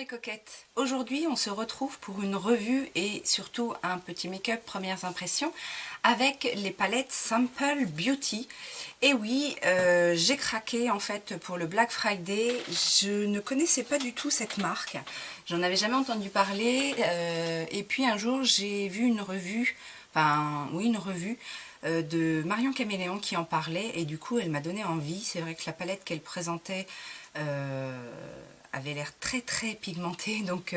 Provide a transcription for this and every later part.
coquettes, aujourd'hui on se retrouve pour une revue et surtout un petit make-up premières impressions avec les palettes Simple Beauty. Et oui, j'ai craqué en fait pour le Black Friday. Je ne connaissais pas du tout cette marque, j'en avais jamais entendu parler, et puis un jour j'ai vu une revue, de Marion Caméléon qui en parlait, et du coup elle m'a donné envie. C'est vrai que la palette qu'elle présentait avait l'air très très pigmentée, donc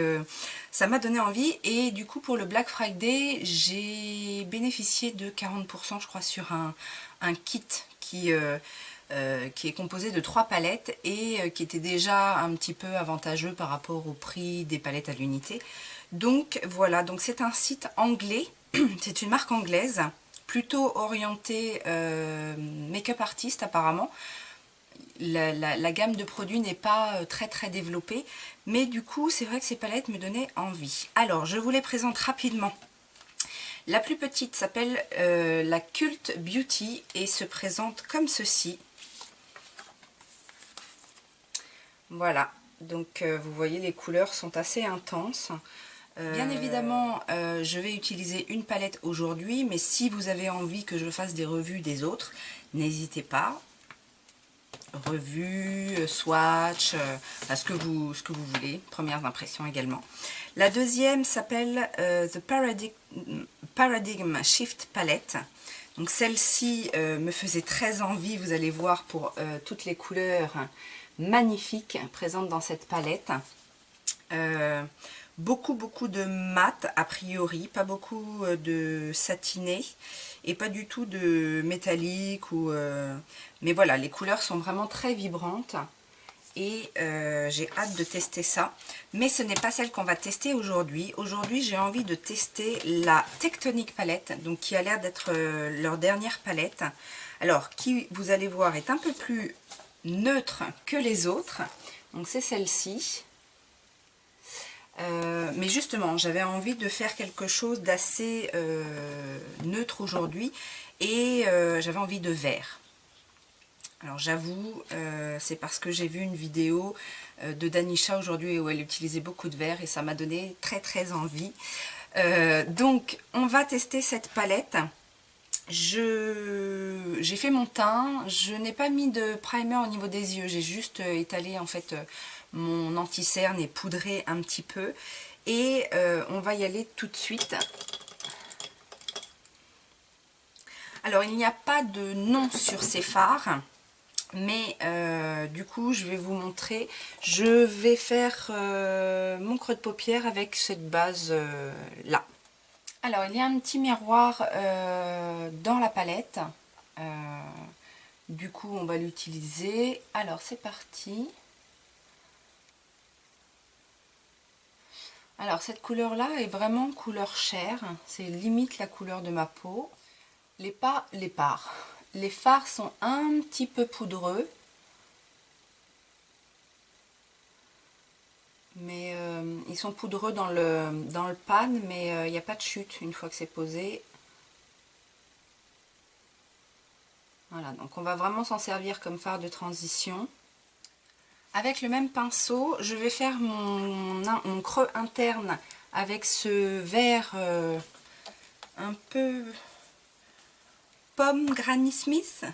ça m'a donné envie. Et du coup pour le Black Friday j'ai bénéficié de 40% je crois sur un kit qui est composé de 3 palettes et qui était déjà un petit peu avantageux par rapport au prix des palettes à l'unité. Donc voilà, donc c'est un site anglais, c'est une marque anglaise, plutôt orientée make-up artiste apparemment. La gamme de produits n'est pas très très développée, mais du coup c'est vrai que ces palettes me donnaient envie. Alors je vous les présente rapidement. La plus petite s'appelle la Cult Beauty et se présente comme ceci. Voilà, donc vous voyez les couleurs sont assez intenses. Bien évidemment, je vais utiliser une palette aujourd'hui, mais si vous avez envie que je fasse des revues des autres, n'hésitez pas. Revue, swatch, ce que vous voulez, premières impressions également. La deuxième s'appelle The Paradigm Shift Palette. Donc celle-ci me faisait très envie, vous allez voir, pour toutes les couleurs magnifiques présentes dans cette palette. Beaucoup de mat a priori, pas beaucoup de satiné et pas du tout de métallique mais voilà, les couleurs sont vraiment très vibrantes et j'ai hâte de tester ça. Mais ce n'est pas celle qu'on va tester aujourd'hui. Aujourd'hui j'ai envie de tester la Tectonic palette, donc qui a l'air d'être leur dernière palette. Alors qui, vous allez voir, est un peu plus neutre que les autres. Donc c'est celle-ci. Mais justement, j'avais envie de faire quelque chose d'assez neutre aujourd'hui et j'avais envie de vert. Alors j'avoue, c'est parce que j'ai vu une vidéo de Danisha aujourd'hui où elle utilisait beaucoup de vert et ça m'a donné très très envie. Donc on va tester cette palette. J'ai fait mon teint, je n'ai pas mis de primer au niveau des yeux, j'ai juste étalé en fait mon anti-cerne et poudré un petit peu. Et on va y aller tout de suite. Alors il n'y a pas de nom sur ces fards, mais du coup je vais vous montrer. Je vais faire mon creux de paupière avec cette base là. Alors il y a un petit miroir dans la palette, du coup on va l'utiliser. Alors c'est parti. Alors cette couleur là est vraiment couleur chair, c'est limite la couleur de ma peau. Les fards sont un petit peu poudreux, mais ils sont poudreux dans le pan, mais il n'y a pas de chute une fois que c'est posé. Voilà, donc on va vraiment s'en servir comme fard de transition. Avec le même pinceau, je vais faire mon creux interne avec ce vert un peu pomme Granny Smith.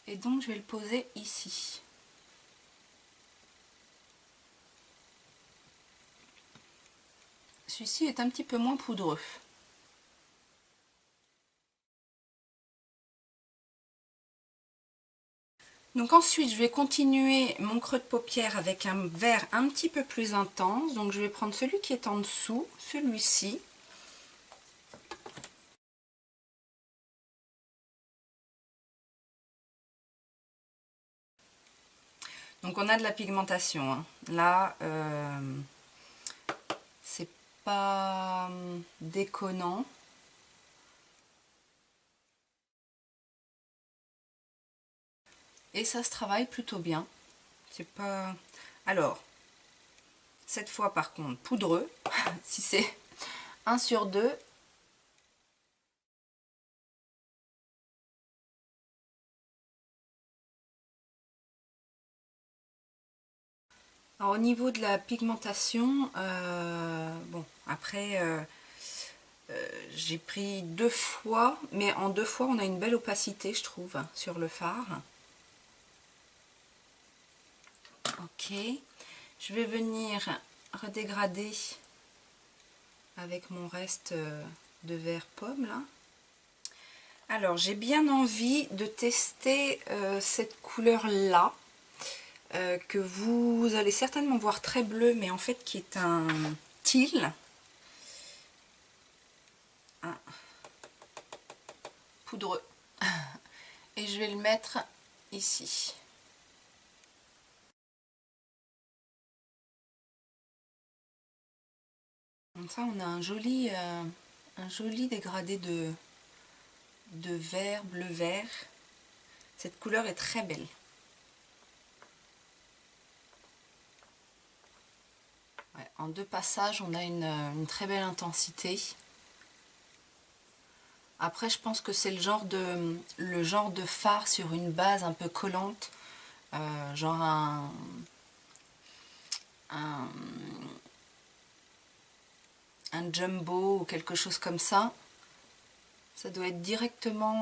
Et donc je vais le poser ici. Celui-ci est un petit peu moins poudreux. Donc ensuite je vais continuer mon creux de paupière avec un vert un petit peu plus intense. Donc je vais prendre celui qui est en dessous, celui-ci. Donc on a de la pigmentation, hein. Là c'est pas déconnant. Et ça se travaille plutôt bien. C'est pas... Alors, cette fois par contre, poudreux. Si c'est 1 sur 2, Alors, au niveau de la pigmentation, bon, après, j'ai pris 2 fois, mais en 2 fois, on a une belle opacité, je trouve, sur le fard. Ok, je vais venir redégrader avec mon reste de vert pomme, là. Alors, j'ai bien envie de tester cette couleur-là, que vous allez certainement voir très bleu, mais en fait qui est un teal. Un poudreux. Et je vais le mettre ici. Comme ça, on a un joli dégradé de vert, bleu-vert. Cette couleur est très belle. Ouais, en 2 passages, on a une très belle intensité. Après, je pense que c'est le genre de fard sur une base un peu collante, genre un jumbo ou quelque chose comme ça. Ça doit être directement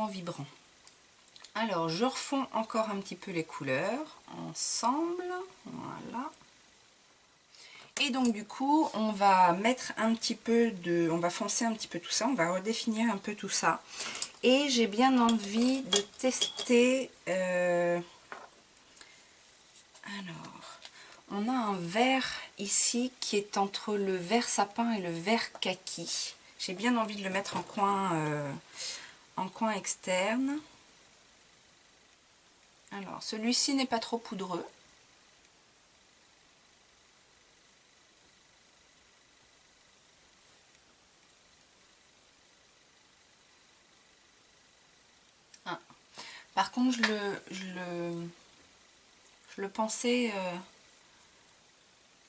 vibrant. Alors, je refonds encore un petit peu les couleurs ensemble. Voilà. Et donc, du coup, on va mettre un petit peu on va foncer un petit peu tout ça. On va redéfinir un peu tout ça. Et j'ai bien envie de tester... Alors, on a un vert ici qui est entre le vert sapin et le vert kaki. J'ai bien envie de le mettre en coin externe. Alors, celui-ci n'est pas trop poudreux. Ah. Par contre, je le pensais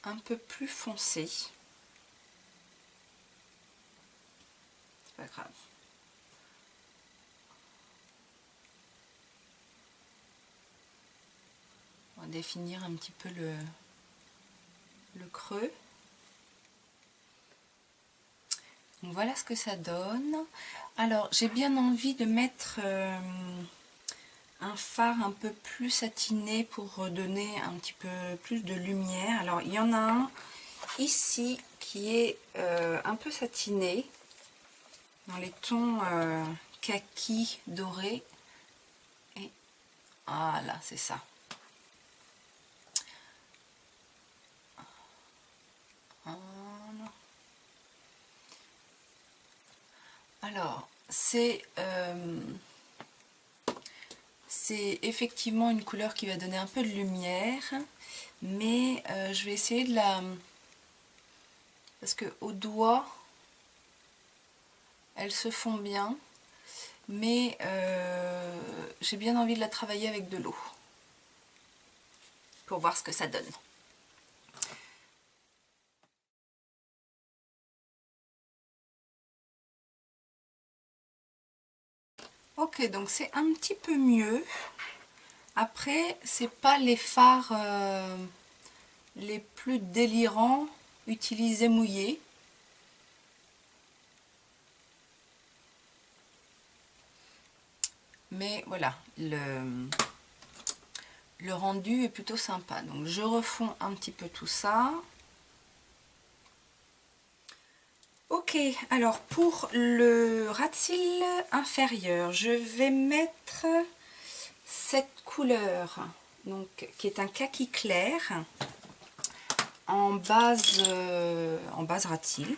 un peu plus foncé. C'est pas grave. On va définir un petit peu le creux. Donc voilà ce que ça donne. Alors j'ai bien envie de mettre un fard un peu plus satiné pour redonner un petit peu plus de lumière. Alors il y en a un ici qui est un peu satiné dans les tons kaki doré. Et voilà, c'est ça. Voilà. Alors, c'est effectivement une couleur qui va donner un peu de lumière, mais je vais essayer de la... Parce que au doigt, elles se font bien, mais j'ai bien envie de la travailler avec de l'eau pour voir ce que ça donne. Ok, donc c'est un petit peu mieux. Après, c'est pas les fards les plus délirants utilisés mouillés. Mais voilà, le rendu est plutôt sympa. Donc je refonds un petit peu tout ça. Ok, alors pour le ras de cils inférieur, je vais mettre cette couleur, donc, qui est un kaki clair, en base ras de cils.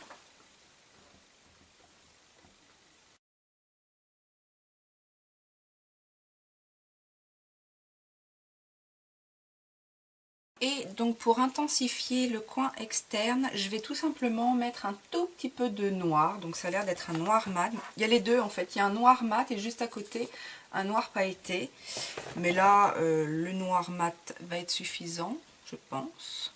Et donc pour intensifier le coin externe, je vais tout simplement mettre un tout petit peu de noir. Donc ça a l'air d'être un noir mat. Il y a les deux en fait. Il y a un noir mat et juste à côté un noir pailleté. Mais là, le noir mat va être suffisant, je pense.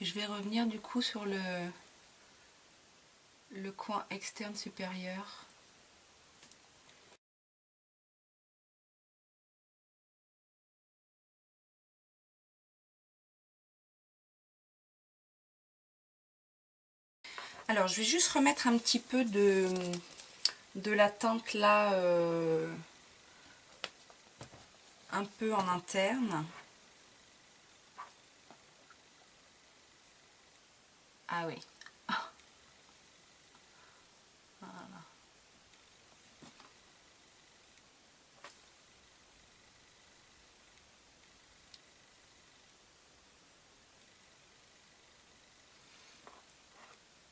Je vais revenir du coup sur le coin externe supérieur. Alors je vais juste remettre un petit peu de la teinte là, un peu en interne. Ah oui. Voilà.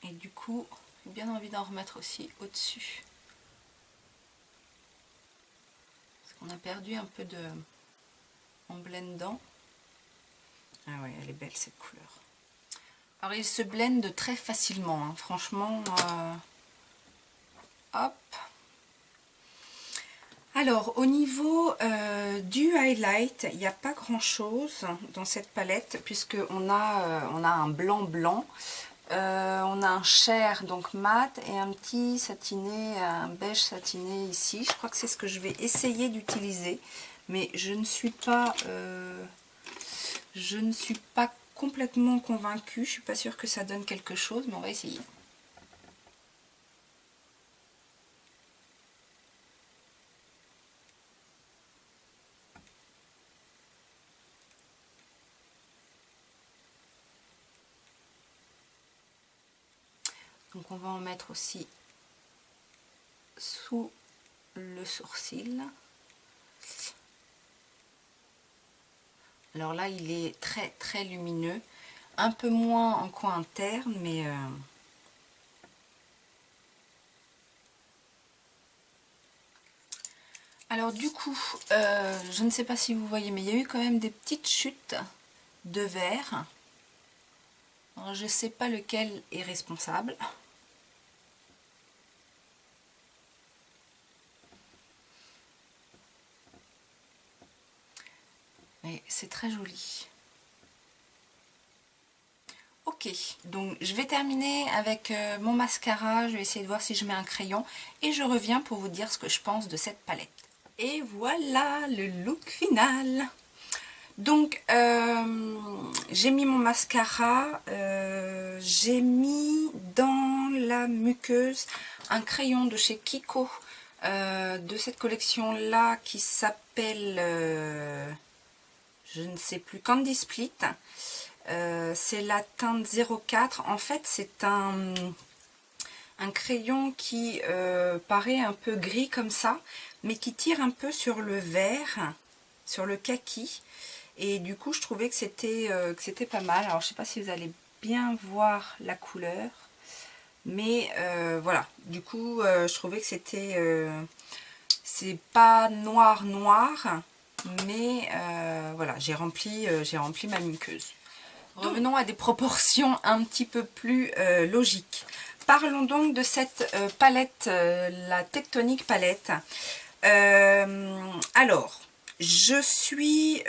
Et du coup, j'ai bien envie d'en remettre aussi au-dessus. Parce qu'on a perdu un peu en blendant. Ah ouais, elle est belle cette couleur. Alors il se blende très facilement, hein. Franchement, hop. Alors au niveau du highlight, il n'y a pas grand chose dans cette palette puisque on a un blanc blanc, on a un chair donc mat et un petit satiné, un beige satiné ici. Je crois que c'est ce que je vais essayer d'utiliser, mais je ne suis pas complètement convaincue. Je suis pas sûre que ça donne quelque chose, mais on va essayer. Donc on va en mettre aussi sous le sourcil. Alors là il est très très lumineux, un peu moins en coin interne, mais alors du coup, je ne sais pas si vous voyez, mais il y a eu quand même des petites chutes de vert. Alors, je ne sais pas lequel est responsable. Mais c'est très joli. Ok, donc je vais terminer avec mon mascara. Je vais essayer de voir si je mets un crayon. Et je reviens pour vous dire ce que je pense de cette palette. Et voilà le look final. Donc j'ai mis mon mascara, j'ai mis dans la muqueuse un crayon de chez Kiko, de cette collection là qui s'appelle je ne sais plus, Candy Split. C'est la teinte 04. En fait c'est un crayon qui paraît un peu gris comme ça, mais qui tire un peu sur le vert, sur le kaki. Et du coup je trouvais que c'était pas mal. Alors je sais pas si vous allez bien voir la couleur, mais voilà, du coup je trouvais que c'est pas noir noir, mais voilà, j'ai rempli ma muqueuse. Revenons à des proportions un petit peu plus logiques. Parlons donc de cette palette, la Tectonic palette. Alors, je suis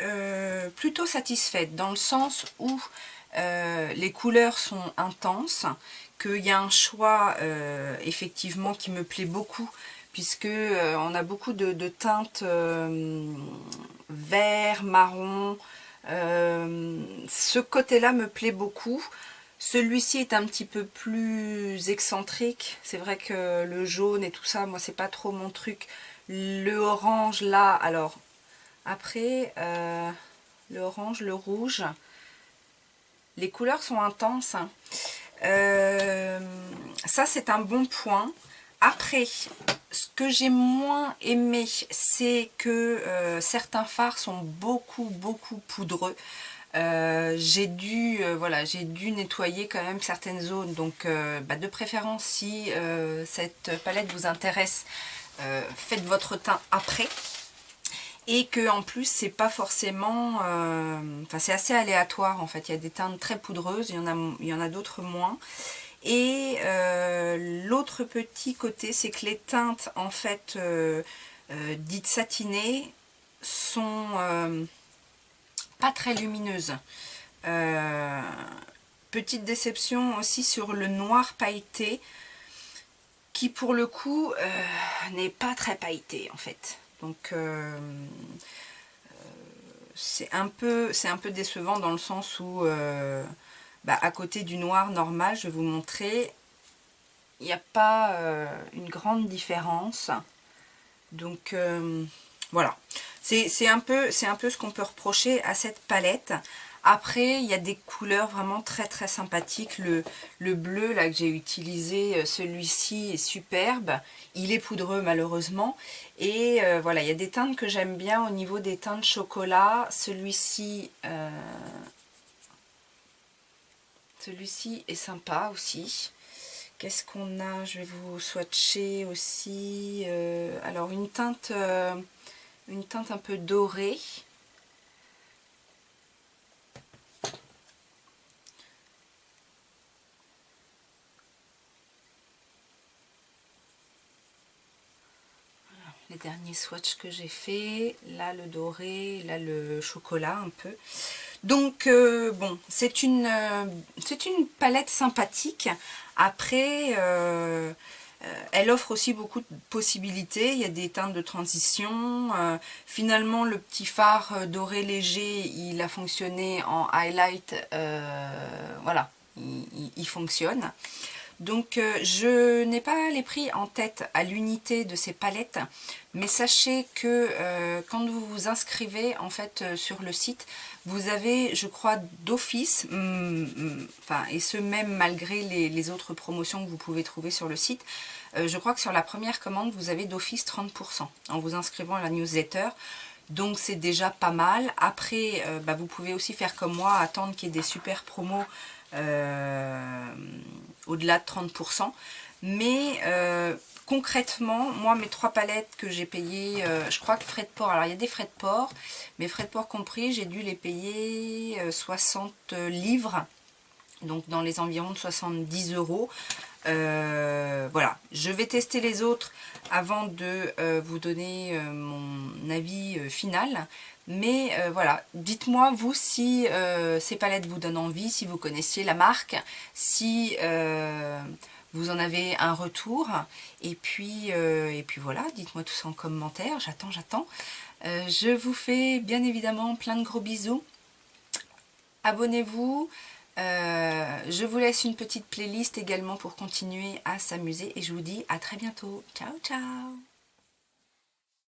plutôt satisfaite dans le sens où les couleurs sont intenses, qu'il y a un choix effectivement qui me plaît beaucoup, puisque on a beaucoup de teintes vert, marron. Ce côté-là me plaît beaucoup. Celui-ci est un petit peu plus excentrique. C'est vrai que le jaune et tout ça, moi c'est pas trop mon truc. Le orange là, alors après le orange, le rouge, les couleurs sont intenses. Ça c'est un bon point. Après, ce que j'ai moins aimé, c'est que certains fards sont beaucoup poudreux. Voilà, j'ai dû nettoyer quand même certaines zones, donc de préférence si cette palette vous intéresse, faites votre teint après. Et que en plus c'est pas forcément, enfin c'est assez aléatoire en fait. Il y a des teintes très poudreuses, il y en a d'autres moins. Et l'autre petit côté, c'est que les teintes en fait dites satinées sont pas très lumineuses. Petite déception aussi sur le noir pailleté, qui pour le coup n'est pas très pailleté en fait. Donc c'est un peu décevant dans le sens où à côté du noir normal, je vais vous montrer, il n'y a pas une grande différence. Donc voilà, c'est un peu ce qu'on peut reprocher à cette palette. Après, il y a des couleurs vraiment très très sympathiques. Le bleu là que j'ai utilisé, celui-ci est superbe. Il est poudreux malheureusement. Et voilà, il y a des teintes que j'aime bien au niveau des teintes chocolat. Celui-ci est sympa aussi. Qu'est-ce qu'on a? Je vais vous swatcher aussi. Alors une teinte un peu dorée. Voilà, les derniers swatchs que j'ai fait. Là le doré, là le chocolat un peu. Donc bon, c'est une palette sympathique. Après, elle offre aussi beaucoup de possibilités. Il y a des teintes de transition. Finalement, le petit phare doré léger, il a fonctionné en highlight. Voilà, il fonctionne. Donc je n'ai pas les prix en tête à l'unité de ces palettes, mais sachez que quand vous vous inscrivez en fait sur le site, vous avez, je crois, d'office, enfin, et ce même malgré les autres promotions que vous pouvez trouver sur le site, je crois que sur la première commande, vous avez d'office 30% en vous inscrivant à la newsletter. Donc c'est déjà pas mal. Après, vous pouvez aussi faire comme moi, attendre qu'il y ait des super promos au-delà de 30%. Mais concrètement, moi mes 3 palettes que j'ai payées, je crois que frais de port, alors il y a des frais de port, mais frais de port compris, j'ai dû les payer 60 livres, donc dans les environs de 70 €. Voilà, je vais tester les autres avant de vous donner mon avis final. Mais voilà, dites-moi vous si ces palettes vous donnent envie, si vous connaissiez la marque, si vous en avez un retour. Et puis voilà, dites-moi tout ça en commentaire, j'attends. Je vous fais bien évidemment plein de gros bisous. Abonnez-vous. Je vous laisse une petite playlist également pour continuer à s'amuser et je vous dis à très bientôt. Ciao, ciao!